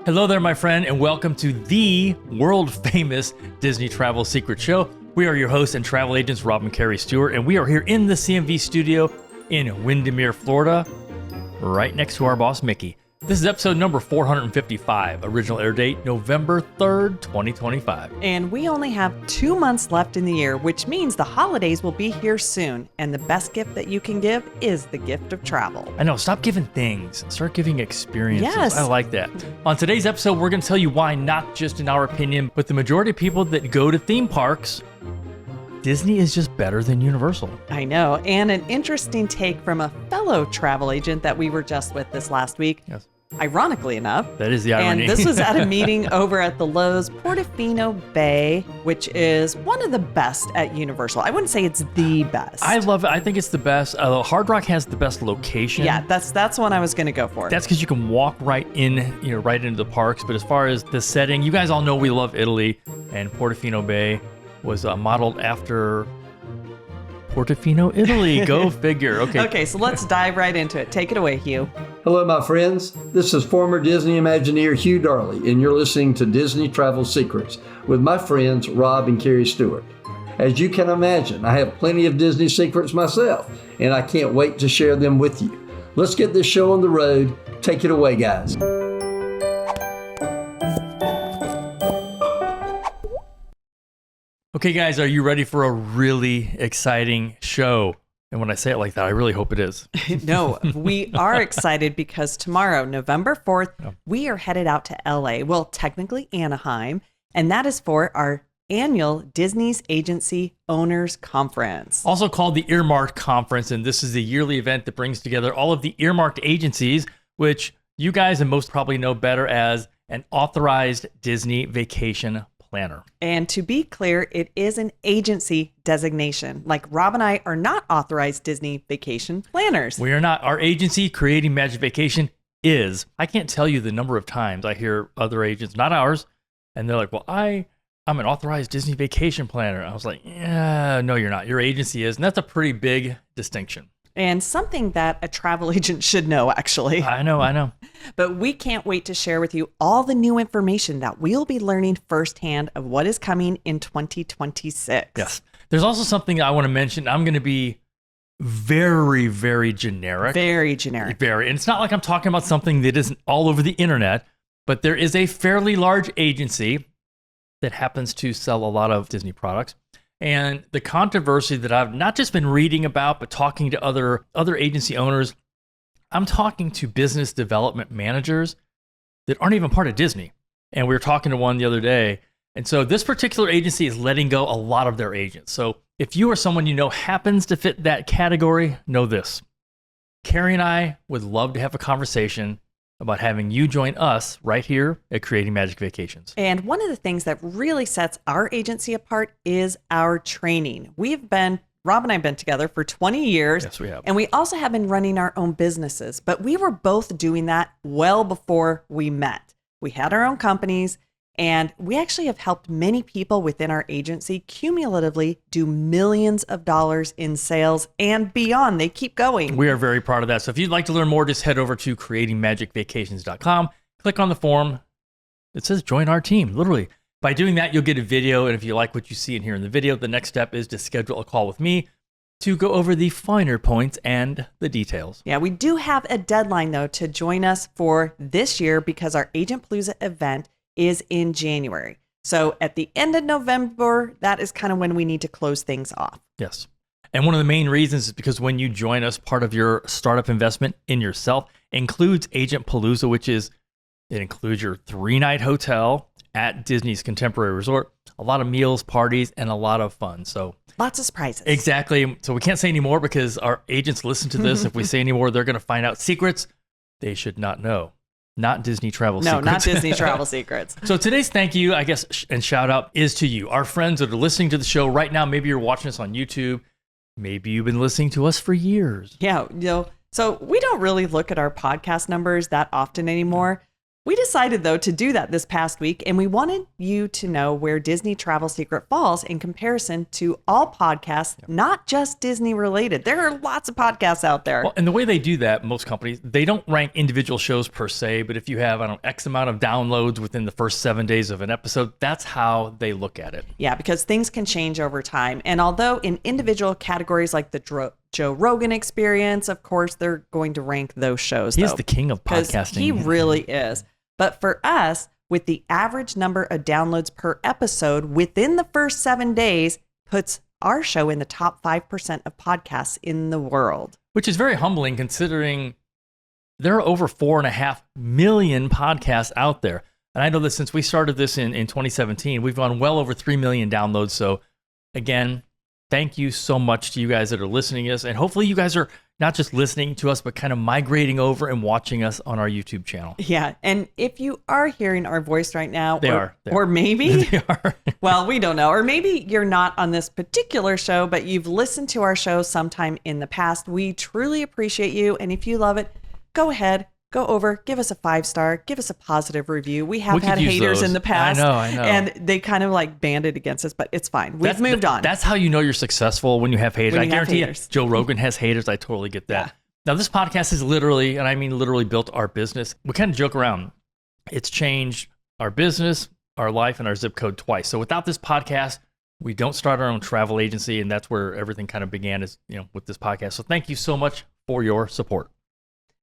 Hello there, my friend, and welcome to the world-famous Disney Travel Secret Show. We are your hosts and travel agents, Rob Kerri Stuart, and we are here in the CMV studio in Windermere, Florida, right next to our boss, Mickey. This is episode number 455, original air date November 3rd, 2025. And we only have 2 months left in the year, which means the holidays will be here soon. And the best gift that you can give is the gift of travel. I know, stop giving things, start giving experiences. Yes. I like that. On today's episode, we're going to tell you why, not just in our opinion, but the majority of people that go to theme parks, Disney is just better than Universal. I know. And an interesting take from a fellow travel agent that we were just with this last week. Yes. Ironically enough. That is the irony. And this was at a meeting over at the Lowe's Portofino Bay, which is one of the best at Universal. I wouldn't say it's the best. I love it. I think it's the best. Hard Rock has the best location. Yeah, that's one I was going to go for. That's because you can walk right in, right into the parks. But as far as the setting, you guys all know we love Italy, and Portofino Bay was modeled after Portofino, Italy. Go figure. Okay, so let's dive right into it. Take it away, Hugh. Hello, my friends. This is former Disney Imagineer Hugh Darley, and you're listening to Disney Travel Secrets with my friends Rob and Kerri Stuart. As you can imagine, I have plenty of Disney secrets myself, and I can't wait to share them with you. Let's get this show on the road. Take it away, guys. Okay, guys, are you ready for a really exciting show? And when I say it like that, I really hope it is. No, we are excited because tomorrow, November 4th, we are headed out to LA. Well, technically Anaheim, and that is for our annual Disney's Agency Owners Conference. Also called the Earmarked Conference, and this is a yearly event that brings together all of the earmarked agencies, which you guys and most probably know better as an authorized Disney vacation planner. And to be clear, it is an agency designation. Like Rob and I are not authorized Disney vacation planners. We are not. Our agency, Creating Magic Vacation, is. I can't tell you the number of times I hear other agents, not ours, and they're like, well, I'm an authorized Disney vacation planner. I was like, yeah, no, you're not. Your agency is. And that's a pretty big distinction. And something that a travel agent should know, actually. I know. But we can't wait to share with you all the new information that we'll be learning firsthand of what is coming in 2026. Yes. There's also something I want to mention. I'm going to be very, very generic. Very generic. Very. And it's not like I'm talking about something that isn't all over the internet, but there is a fairly large agency that happens to sell a lot of Disney products. And the controversy that I've not just been reading about, but talking to other agency owners, I'm talking to business development managers that aren't even part of Disney. And we were talking to one the other day. And so this particular agency is letting go a lot of their agents. So if you or someone you know happens to fit that category, know this. Kerri and I would love to have a conversation about having you join us right here at Creating Magic Vacations. And one of the things that really sets our agency apart is our training. Rob and I have been together for 20 years. Yes, we have. And we also have been running our own businesses, but we were both doing that well before we met. We had our own companies, and we actually have helped many people within our agency cumulatively do millions of dollars in sales and beyond. They keep going. We are very proud of that. So if you'd like to learn more, just head over to creatingmagicvacations.com, click on the form. It says join our team, literally. By doing that, you'll get a video. And if you like what you see and hear in the video, the next step is to schedule a call with me to go over the finer points and the details. Yeah, we do have a deadline, though, to join us for this year because our Agent Palooza event is in January. So at the end of November, that is kind of when we need to close things off. Yes. And one of the main reasons is because when you join us, part of your startup investment in yourself includes Agent Palooza, which is, it includes your 3-night hotel at Disney's Contemporary Resort, a lot of meals, parties, and a lot of fun. So lots of surprises. Exactly. So we can't say any more because our agents listen to this. If we say any more, they're going to find out secrets they should not know. Not Disney travel secrets. No, not Disney travel secrets. So today's thank you, I guess, and shout out is to you, our friends that are listening to the show right now. Maybe you're watching us on YouTube. Maybe you've been listening to us for years. Yeah. So we don't really look at our podcast numbers that often anymore. We decided, though, to do that this past week, and we wanted you to know where Disney Travel Secret falls in comparison to all podcasts, not just Disney related. There are lots of podcasts out there. Well, and the way they do that, most companies, they don't rank individual shows per se, but if you have, I don't know, X amount of downloads within the first 7 days of an episode, that's how they look at it. Yeah, because things can change over time. And although in individual categories like the Joe Rogan Experience, of course, they're going to rank those shows. He's the king of 'cause podcasting. He really is. But for us, with the average number of downloads per episode within the first 7 days, puts our show in the top 5% of podcasts in the world. Which is very humbling considering there are over 4.5 million podcasts out there. And I know that since we started this in 2017, we've gone well over 3 million downloads. So again, thank you so much to you guys that are listening to us. And hopefully you guys are not just listening to us, but kind of migrating over and watching us on our YouTube channel. Yeah. And if you are hearing our voice right now, They are. or maybe, They are. well, we don't know, or maybe you're not on this particular show, but you've listened to our show sometime in the past, we truly appreciate you. And if you love it, go ahead, go over, give us a 5-star, give us a positive review. We have had haters those in the past. I know. And they kind of like banded against us, but it's fine. We've moved on. That's how you know you're successful, when you have haters. When I you have guarantee haters. you, Joe Rogan has haters. I totally get that. Yeah. Now, this podcast is literally, and I mean literally, built our business. We kind of joke around. It's changed our business, our life, and our zip code twice. So without this podcast, we don't start our own travel agency, and that's where everything kind of began, is, with this podcast. So thank you so much for your support.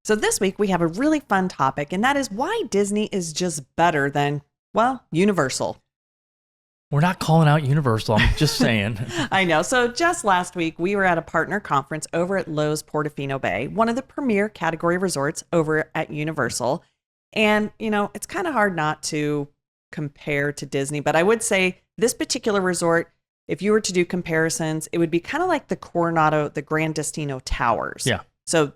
So this week we have a really fun topic, and that is why Disney is just better than, well, Universal. We're not calling out Universal. I'm just saying. I know. So just last week, we were at a partner conference over at Lowe's Portofino Bay, one of the premier category resorts over at Universal. And, it's kind of hard not to compare to Disney, but I would say this particular resort, if you were to do comparisons, it would be kind of like the Coronado, the Gran Destino Towers. Yeah. So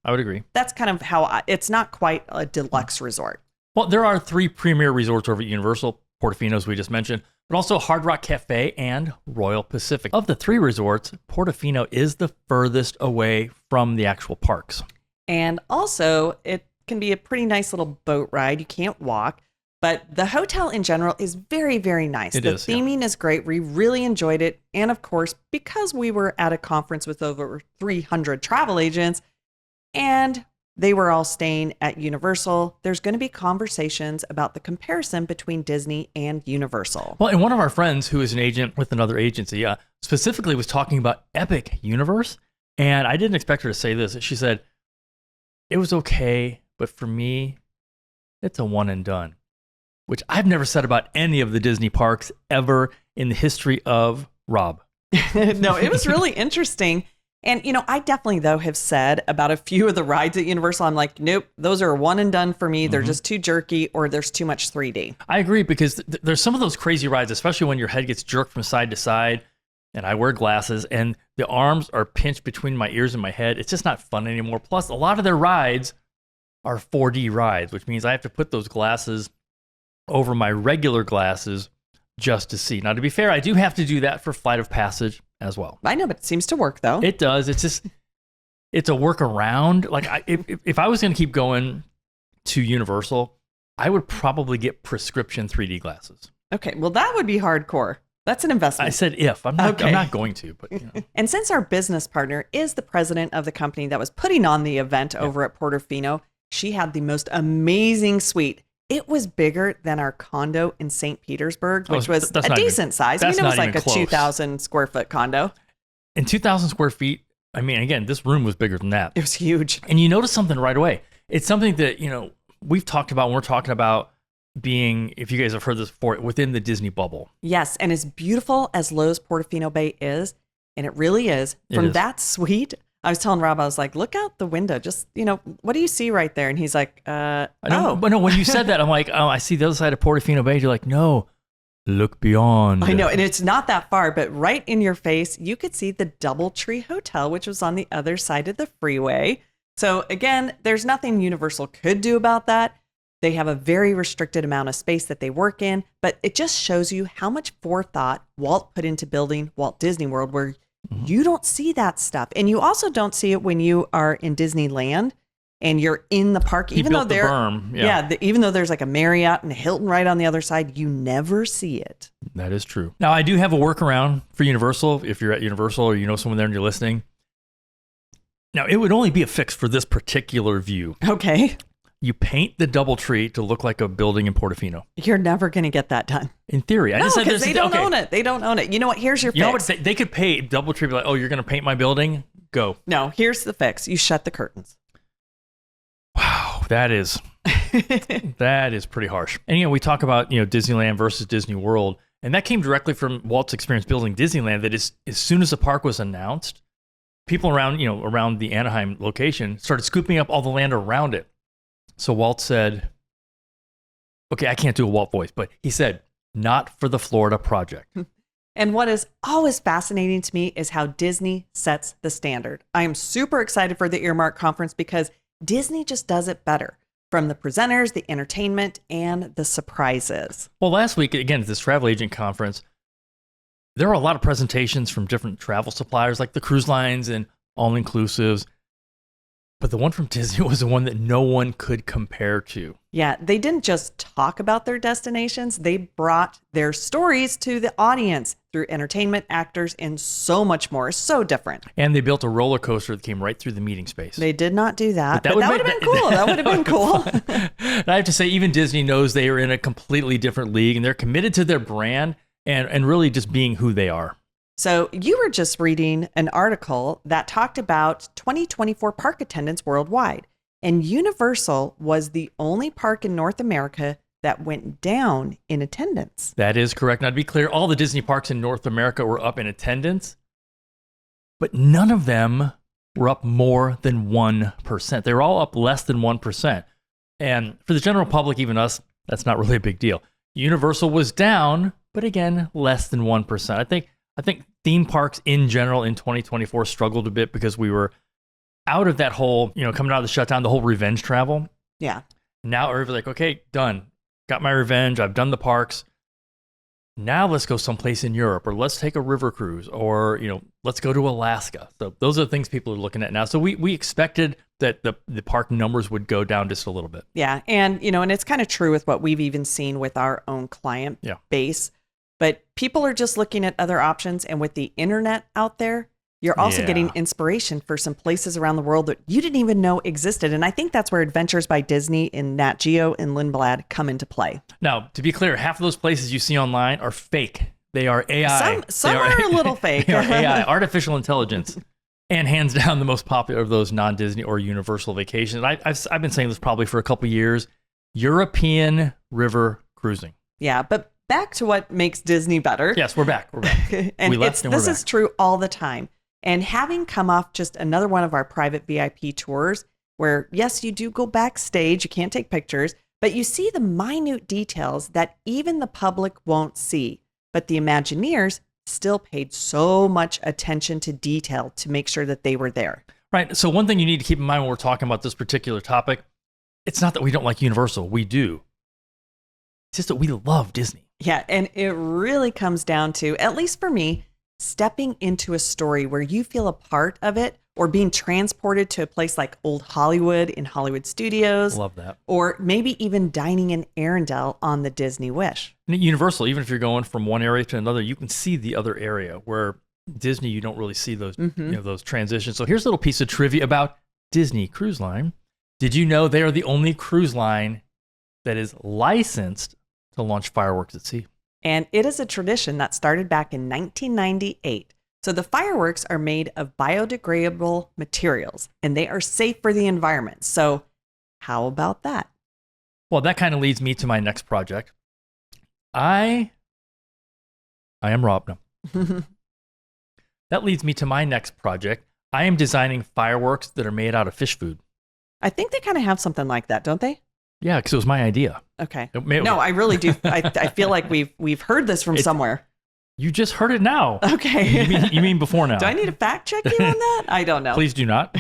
I would agree. that's kind of how it's not quite a deluxe resort. Well, there are 3 premier resorts over at Universal, Portofino, as we just mentioned, but also Hard Rock Cafe and Royal Pacific. Of the 3 resorts, Portofino is the furthest away from the actual parks. And also, it can be a pretty nice little boat ride. You can't walk, but the hotel in general is very, very nice. The theming is great. We really enjoyed it. And of course, because we were at a conference with over 300 travel agents and they were all staying at Universal, there's going to be conversations about the comparison between Disney and Universal. Well, and one of our friends who is an agent with another agency specifically was talking about Epic Universe. And I didn't expect her to say this. She said, it was okay, but for me, it's a one and done, which I've never said about any of the Disney parks ever in the history of Rob. No, it was really interesting. And, I definitely, though, have said about a few of the rides at Universal, I'm like, nope, those are one and done for me. They're just too jerky or there's too much 3D. I agree, because there's some of those crazy rides, especially when your head gets jerked from side to side, and I wear glasses, and the arms are pinched between my ears and my head. It's just not fun anymore. Plus, a lot of their rides are 4D rides, which means I have to put those glasses over my regular glasses just to see. Now, to be fair, I do have to do that for Flight of Passage as well. I know, but it seems to work, though. It does. It's a workaround. Like, if I was going to keep going to Universal, I would probably get prescription 3D glasses. Okay, well, that would be hardcore. That's an investment. I said if. I'm not. Okay. I'm not going to. But And since our business partner is the president of the company that was putting on the event over at Portofino, she had the most amazing suite. It was bigger than our condo in St. Petersburg, which was a decent size. I mean, it was like a 2,000 square foot condo. In 2,000 square feet, I mean, again, this room was bigger than that. It was huge. And you notice something right away. It's something that, we've talked about when we're talking about being, if you guys have heard this before, within the Disney bubble. Yes. And as beautiful as Lowe's Portofino Bay is, and it really is, from that suite, I was telling Rob, I was like, look out the window. Just, what do you see right there? And he's like, But no, when you said that, I'm like, oh, I see the other side of Portofino Bay. You're like, no, look beyond. I know. And it's not that far, but right in your face, you could see the DoubleTree Hotel, which was on the other side of the freeway. So again, there's nothing Universal could do about that. They have a very restricted amount of space that they work in, but it just shows you how much forethought Walt put into building Walt Disney World, where you don't see that stuff. And you also don't see it when you are in Disneyland and you're in the park, He even though built the there, berm. even though there's like a Marriott and a Hilton right on the other side, you never see it. That is true. Now, I do have a workaround for Universal. If you're at Universal or you know someone there and you're listening. Now, it would only be a fix for this particular view. Okay. You paint the DoubleTree to look like a building in Portofino. You're never going to get that done. In theory. No, because they don't own it. They don't own it. You know what? Here's your fix. You know what? They could pay DoubleTree, be like, oh, you're going to paint my building? Go. No, here's the fix. You shut the curtains. Wow, that is pretty harsh. And we talk about Disneyland versus Disney World, and that came directly from Walt's experience building Disneyland. That is, as soon as the park was announced, people around the Anaheim location started scooping up all the land around it. So Walt said, "Okay, I can't do a Walt voice, but he said, not for the Florida project." And what is always fascinating to me is how Disney sets the standard. I am super excited for the Earmark Conference because Disney just does it better, from the presenters, the entertainment, and the surprises. Well, last week, again, at this travel agent conference, there were a lot of presentations from different travel suppliers like the cruise lines and all-inclusives. But the one from Disney was the one that no one could compare to. Yeah, they didn't just talk about their destinations. They brought their stories to the audience through entertainment, actors, and so much more. So different. And they built a roller coaster that came right through the meeting space. They did not do that. But that would have been cool. That would have been cool. And I have to say, even Disney knows they are in a completely different league, and they're committed to their brand and really just being who they are. So you were just reading an article that talked about 2024 park attendance worldwide, and Universal was the only park in North America that went down in attendance. That is correct. Now, to be clear, all the Disney parks in North America were up in attendance, but none of them were up more than 1%. They were all up less than 1%. And for the general public, even us, that's not really a big deal. Universal was down, but again, less than 1%. I think theme parks in general in 2024 struggled a bit because we were out of that whole, coming out of the shutdown, the whole revenge travel. Yeah. Now everybody's like, okay, done. Got my revenge. I've done the parks. Now let's go someplace in Europe, or let's take a river cruise, or, let's go to Alaska. So those are the things people are looking at now. So we expected that the park numbers would go down just a little bit. Yeah. And, and it's kind of true with what we've even seen with our own client base. But people are just looking at other options. And with the internet out there, you're also getting inspiration for some places around the world that you didn't even know existed. And I think that's where Adventures by Disney and Nat Geo and Lindblad come into play. Now, to be clear, half of those places you see online are fake. They are AI. Some are a little fake. They are AI, artificial intelligence. And hands down, the most popular of those non-Disney or Universal vacations. I've been saying this probably for a couple of years. European river cruising. Yeah, but back to what makes Disney better. Yes, we're back. And this is true all the time. And having come off just another one of our private VIP tours where, yes, you do go backstage, you can't take pictures, but you see the minute details that even the public won't see. But the Imagineers still paid so much attention to detail to make sure that they were there. Right. So one thing you need to keep in mind when we're talking about this particular topic, it's not that we don't like Universal. We do. It's just that we love Disney. Yeah. And it really comes down to, at least for me, stepping into a story where you feel a part of it, or being transported to a place like Old Hollywood in Hollywood Studios. Love that. Or maybe even dining in Arendelle on the Disney Wish. And at Universal, even if you're going from one area to another, you can see the other area, where Disney, you don't really see those, those transitions. So here's a little piece of trivia about Disney Cruise Line. Did you know they are the only cruise line that is licensed to launch fireworks at sea? And it is a tradition that started back in 1998. So the fireworks are made of biodegradable materials, and they are safe for the environment. So how about that? Well, that kind of leads me to my next project. I am Rob. No. That leads me to my next project. I am designing fireworks that are made out of fish food. I think they kind of have something like that, don't they? Yeah, because it was my idea. Okay. No, I really do. I feel like we've heard this from somewhere. You just heard it now. Okay. You mean before now? Do I need to fact check you on that? I don't know. Please do not.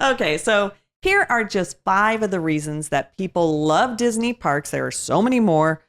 Okay, so here are just 5 of the reasons that people love Disney parks. There are so many more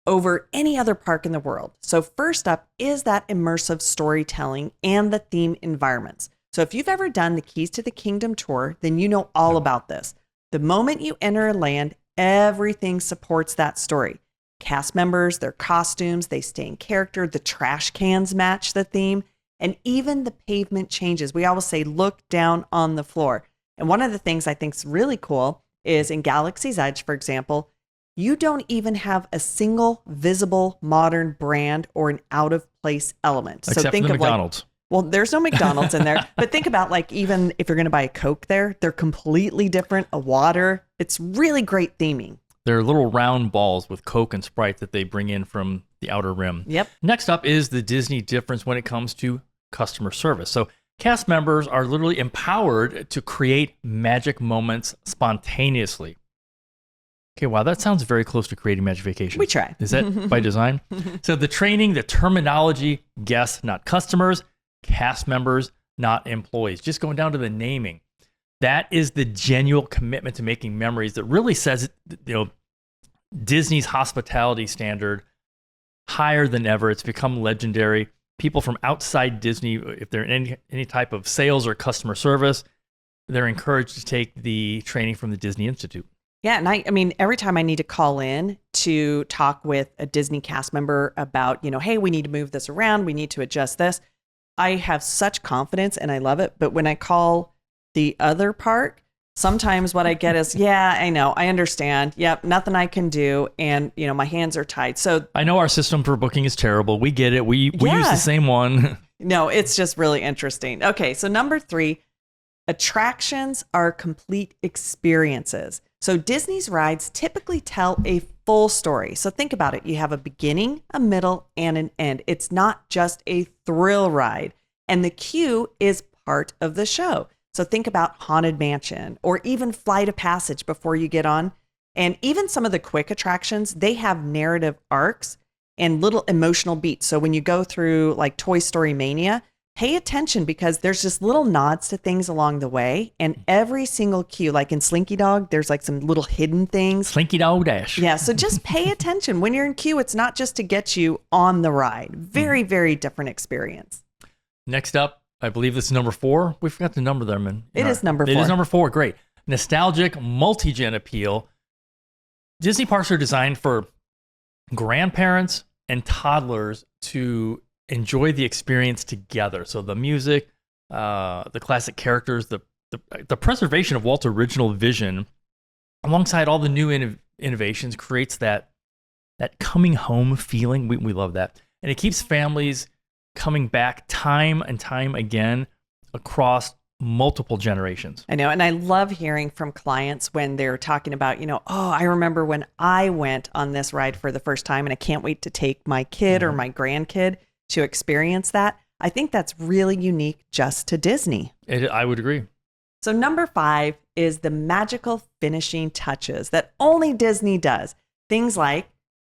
over any other park in the world. So first up is that immersive storytelling and the theme environments. So if you've ever done the Keys to the Kingdom tour, then you know all about this. The moment you enter a land, everything supports that story. Cast members, their costumes, they stay in character. The trash cans match the theme. And even the pavement changes. We always say, look down on the floor. And one of the things I think is really cool is in Galaxy's Edge, for example, you don't even have a single visible modern brand or an out of place element. Except so think for the of McDonald's. Well, there's no McDonald's in there, but think about like even if you're going to buy a Coke there, they're completely different. A water, it's really great theming. They're little round balls with Coke and Sprite that they bring in from the outer rim. Yep. Next up is the Disney difference when it comes to customer service. So cast members are literally empowered to create magic moments spontaneously. Okay, wow, that sounds very close to creating Magic Vacation. We try. Is that by design? So the training, the terminology, guests, not customers, cast members, not employees. Just going down to the naming. That is the genuine commitment to making memories that really says, Disney's hospitality standard higher than ever. It's become legendary. People from outside Disney, if they're in any type of sales or customer service, they're encouraged to take the training from the Disney Institute. Yeah, and I mean, every time I need to call in to talk with a Disney cast member about, hey, we need to move this around, we need to adjust this, I have such confidence and I love it. But when I call the other park, sometimes what I get is, yeah, I know, I understand. Yep, nothing I can do. And, my hands are tied. So I know our system for booking is terrible. We get it. We use the same one. No, it's just really interesting. Okay, so number 3, attractions are complete experiences. So Disney's rides typically tell a full story. So think about it. You have a beginning, a middle, and an end. It's not just a thrill ride. And the queue is part of the show. So think about Haunted Mansion or even Flight of Passage before you get on. And even some of the quick attractions, they have narrative arcs and little emotional beats. So when you go through like Toy Story Mania, pay attention because there's just little nods to things along the way. And every single queue, like in Slinky Dog, there's like some little hidden things. Slinky Dog Dash. Yeah, so just pay attention. When you're in queue, it's not just to get you on the ride. Very, very different experience. Next up, I believe this is number 4. We forgot the number there, man. It is number 4. It is number 4. Great. Nostalgic multi-gen appeal. Disney parks are designed for grandparents and toddlers to enjoy the experience together. So the music, the classic characters, the preservation of Walt's original vision, alongside all the new innovations, creates that coming home feeling. We love that, and it keeps families coming back time and time again across multiple generations. I know. And I love hearing from clients when they're talking about, I remember when I went on this ride for the first time and I can't wait to take my kid or my grandkid to experience that. I think that's really unique just to Disney. I would agree. So number 5 is the magical finishing touches that only Disney does. Things like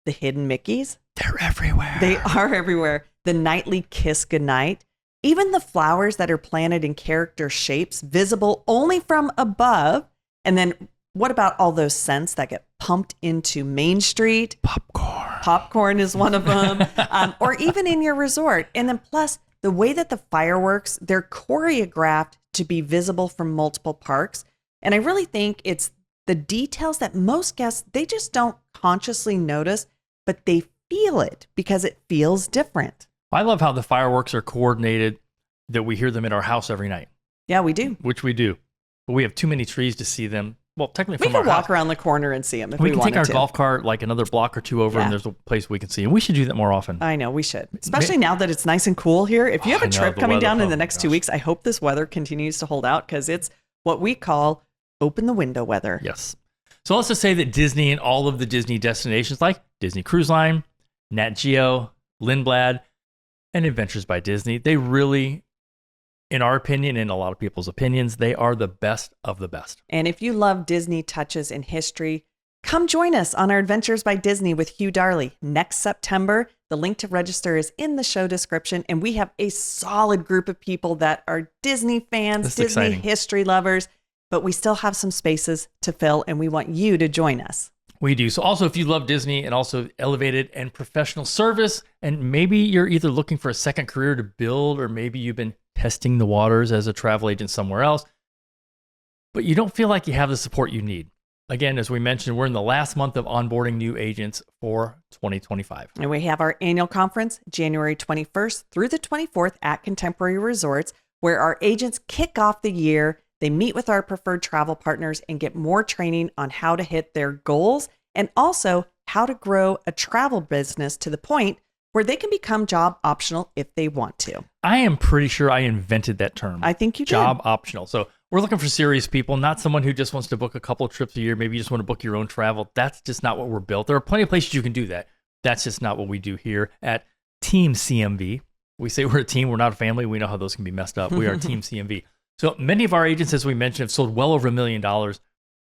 the hidden Mickeys. They're everywhere. They are everywhere. The nightly kiss goodnight. Even the flowers that are planted in character shapes, visible only from above. And then what about all those scents that get pumped into Main Street? Popcorn. Popcorn is one of them. Or even in your resort. And then plus the way that the fireworks, they're choreographed to be visible from multiple parks. And I really think it's the details that most guests, they just don't consciously notice, but they feel it because it feels different. I love how the fireworks are coordinated, that we hear them in our house every night. Yeah, we do. Which we do. But we have too many trees to see them. Well, technically we from can our walk house. around the corner and see them if We we can wanted take our to. golf cart like another block or two over, and there's a place we can see. And we should do that more often. I know, we should. Especially now that it's nice and cool here. If you have a trip coming down in the next 2 weeks, I hope this weather continues to hold out because it's what we call open the window weather. Yes. So let's just say that Disney and all of the Disney destinations like Disney Cruise Line, Nat Geo, Lindblad, and Adventures by Disney, they really, in our opinion, and a lot of people's opinions, they are the best of the best. And if you love Disney touches in history, come join us on our Adventures by Disney with Hugh Darley next September. The link to register is in the show description. And we have a solid group of people that are Disney fans, That's Disney exciting. history lovers, but we still have some spaces to fill and we want you to join us. We do. So also, if you love Disney and also elevated and professional service, and maybe you're either looking for a second career to build, or maybe you've been testing the waters as a travel agent somewhere else, but you don't feel like you have the support you need. Again, as we mentioned, we're in the last month of onboarding new agents for 2025. And we have our annual conference, January 21st through the 24th at Contemporary Resorts, where our agents kick off the year. They meet with our preferred travel partners and get more training on how to hit their goals and also how to grow a travel business to the point where they can become job optional if they want to. I am pretty sure I invented that term. I think you did. Job optional. So we're looking for serious people, not someone who just wants to book a couple of trips a year. Maybe you just want to book your own travel. That's just not what we're built. There are plenty of places you can do that. That's just not what we do here at Team CMV. We say we're a team. We're not a family. We know how those can be messed up. We are Team CMV. So many of our agents, as we mentioned, have sold well over $1 million,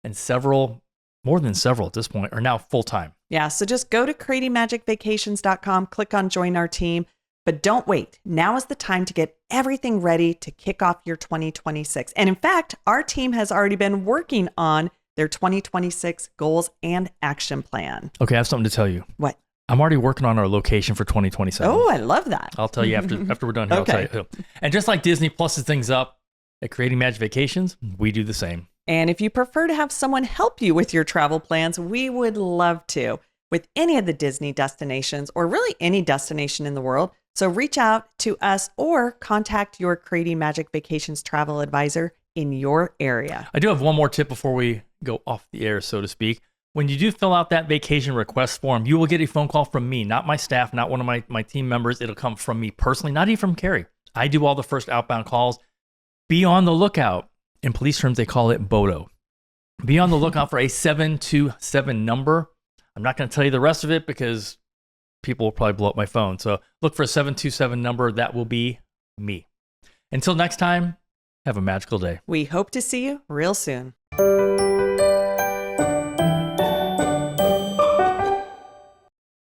and several, more than several at this point, are now full-time. Yeah, so just go to creatingmagicvacations.com, click on join our team, but don't wait. Now is the time to get everything ready to kick off your 2026. And in fact, our team has already been working on their 2026 goals and action plan. Okay, I have something to tell you. What? I'm already working on our location for 2027. Oh, I love that. I'll tell you after we're done here. Okay. I'll tell you. And just like Disney pluses things up at Creating Magic Vacations, we do the same. And if you prefer to have someone help you with your travel plans, we would love to with any of the Disney destinations or really any destination in the world. So reach out to us or contact your Creating Magic Vacations travel advisor in your area. I do have one more tip before we go off the air, so to speak. When you do fill out that vacation request form, you will get a phone call from me, not my staff, not one of my team members. It'll come from me personally, not even from Kerri. I do all the first outbound calls. Be on the lookout. In police terms, they call it BODO. Be on the lookout for a 727 number. I'm not going to tell you the rest of it because people will probably blow up my phone. So look for a 727 number. That will be me. Until next time, have a magical day. We hope to see you real soon.